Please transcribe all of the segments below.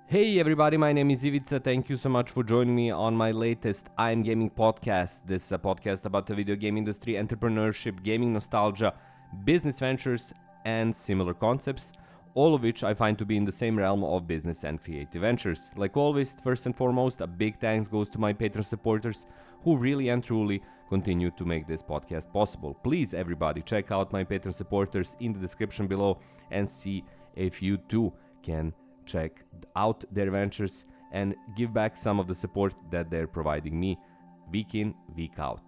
Hey everybody, my name is Ivica. Thank you so much for joining me on my latest I'm Gaming podcast. This is a podcast about the video game industry, entrepreneurship, gaming nostalgia, business ventures, and similar concepts, all of which I find to be in the same realm of business and creative ventures. Like always, first and foremost, a big thanks goes to my Patreon supporters who really and truly continue to make this podcast possible. Please, everybody, check out my Patreon supporters in the description below and see if you too can check out their ventures and give back some of the support that they're providing me week in, week out.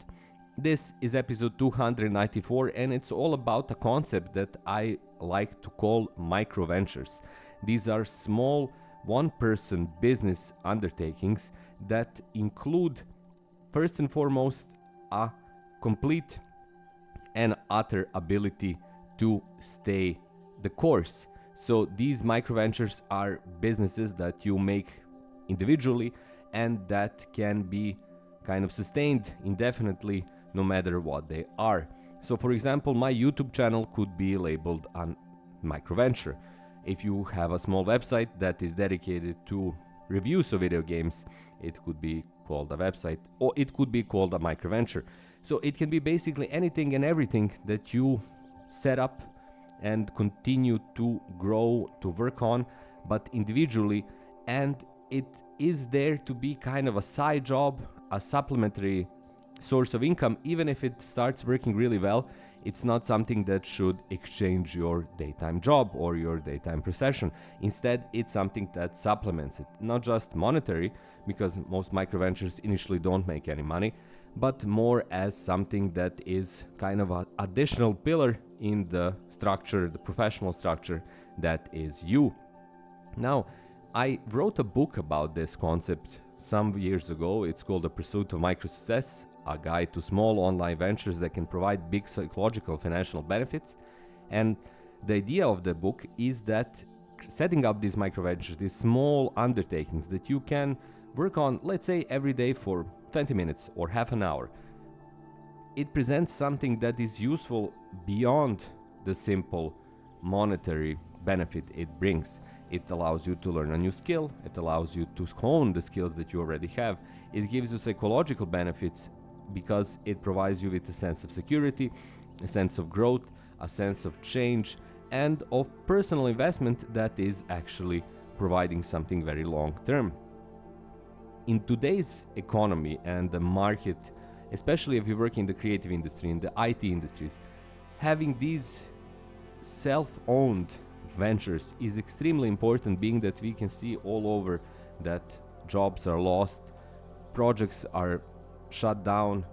This is episode 294 and it's all about a concept that I like to call micro-ventures. These are small one-person business undertakings that include, first and foremost, a complete and utter ability to stay the course. So these micro-ventures are businesses that you make individually and that can be kind of sustained indefinitely no matter what they are. So for example, my YouTube channel could be labeled a micro-venture. If you have a small website that is dedicated to reviews of video games, it could be called a website or it could be called a micro-venture. So it can be basically anything and everything that you set up and continue to grow, to work on, but individually, and it is there to be kind of a side job, a supplementary source of income. Even if it starts working really well, it's not something that should exchange your daytime job or your daytime profession. Instead, it's something that supplements it, not just monetary, because most micro-ventures initially don't make any money, but more as something that is kind of an additional pillar in the structure, the professional structure that is you. Now, I wrote a book about this concept some years ago. It's called The Pursuit of Micro Success, a guide to small online ventures that can provide big psychological financial benefits. And the idea of the book is that setting up these micro ventures, these small undertakings that you can work on, let's say every day for 20 minutes or half an hour, it presents something that is useful beyond the simple monetary benefit it brings. It allows you to learn a new skill. It allows you to hone the skills that you already have. It gives you psychological benefits because it provides you with a sense of security, a sense of growth, a sense of change, and of personal investment that is actually providing something very long term. In today's economy and the market, especially if you work in the creative industry, in the IT industries, having these self-owned ventures is extremely important, being that we can see all over that jobs are lost, projects are shut down,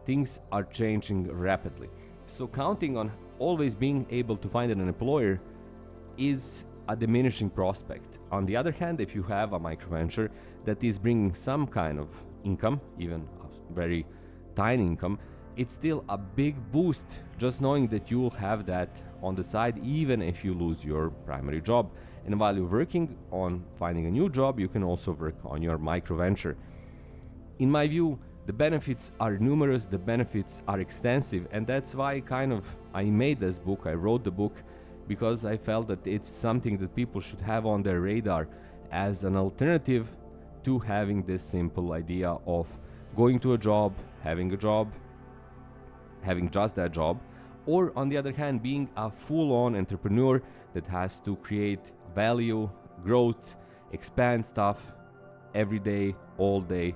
things are changing rapidly. So counting on always being able to find an employer is a diminishing prospect. On the other hand, if you have a micro-venture that is bringing some kind of income, even a very tiny income, it's still a big boost just knowing that you'll have that on the side even if you lose your primary job. And while you're working on finding a new job, you can also work on your micro-venture. In my view, the benefits are numerous, the benefits are extensive, and that's why I made this book, I wrote the book, because I felt that it's something that people should have on their radar as an alternative to having this simple idea of going to a job, having just that job, or on the other hand, being a full-on entrepreneur that has to create value, growth, expand stuff every day, all day.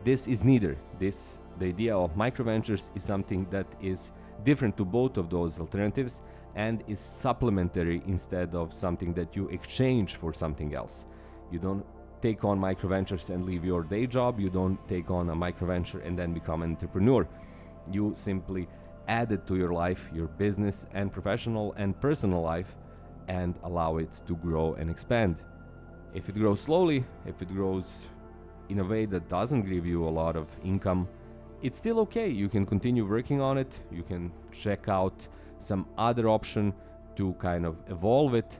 This is neither. The idea of micro-ventures is something that is different to both of those alternatives and is supplementary instead of something that you exchange for something else. You don't take on micro-ventures and leave your day job. You don't take on a micro-venture and then become an entrepreneur. You simply add it to your life, your business and professional and personal life, and allow it to grow and expand. If it grows slowly, if it grows in a way that doesn't give you a lot of income, it's still okay. You can continue working on it. You can check out some other option to kind of evolve it,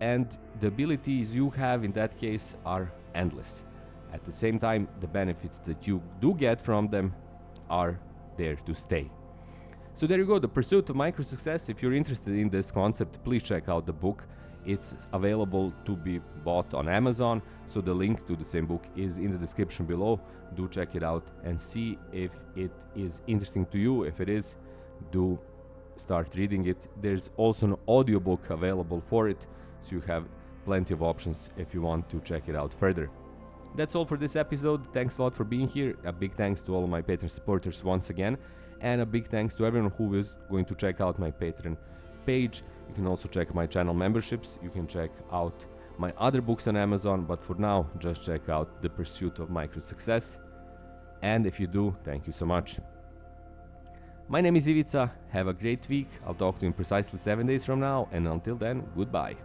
and the abilities you have in that case are endless. At the same time, the benefits that you do get from them are there to stay. So there you go, The Pursuit of Micro Success. If you're interested in this concept, please check out the book. It's available to be bought on Amazon, so the link to the same book is in the description below. Do check it out and see if it is interesting to you. If it is, do start reading it. There's also an audiobook available for it, so you have plenty of options if you want to check it out further. That's all for this episode. Thanks a lot for being here. A big thanks to all of my Patreon supporters once again, and a big thanks to everyone who is going to check out my Patreon page. You can also check my channel memberships. You can check out my other books on Amazon, but for now, just check out The Pursuit of Micro Success. And if you do, thank you so much. My name is Ivica. Have a great week. I'll talk to you in precisely 7 days from now, and until then, goodbye.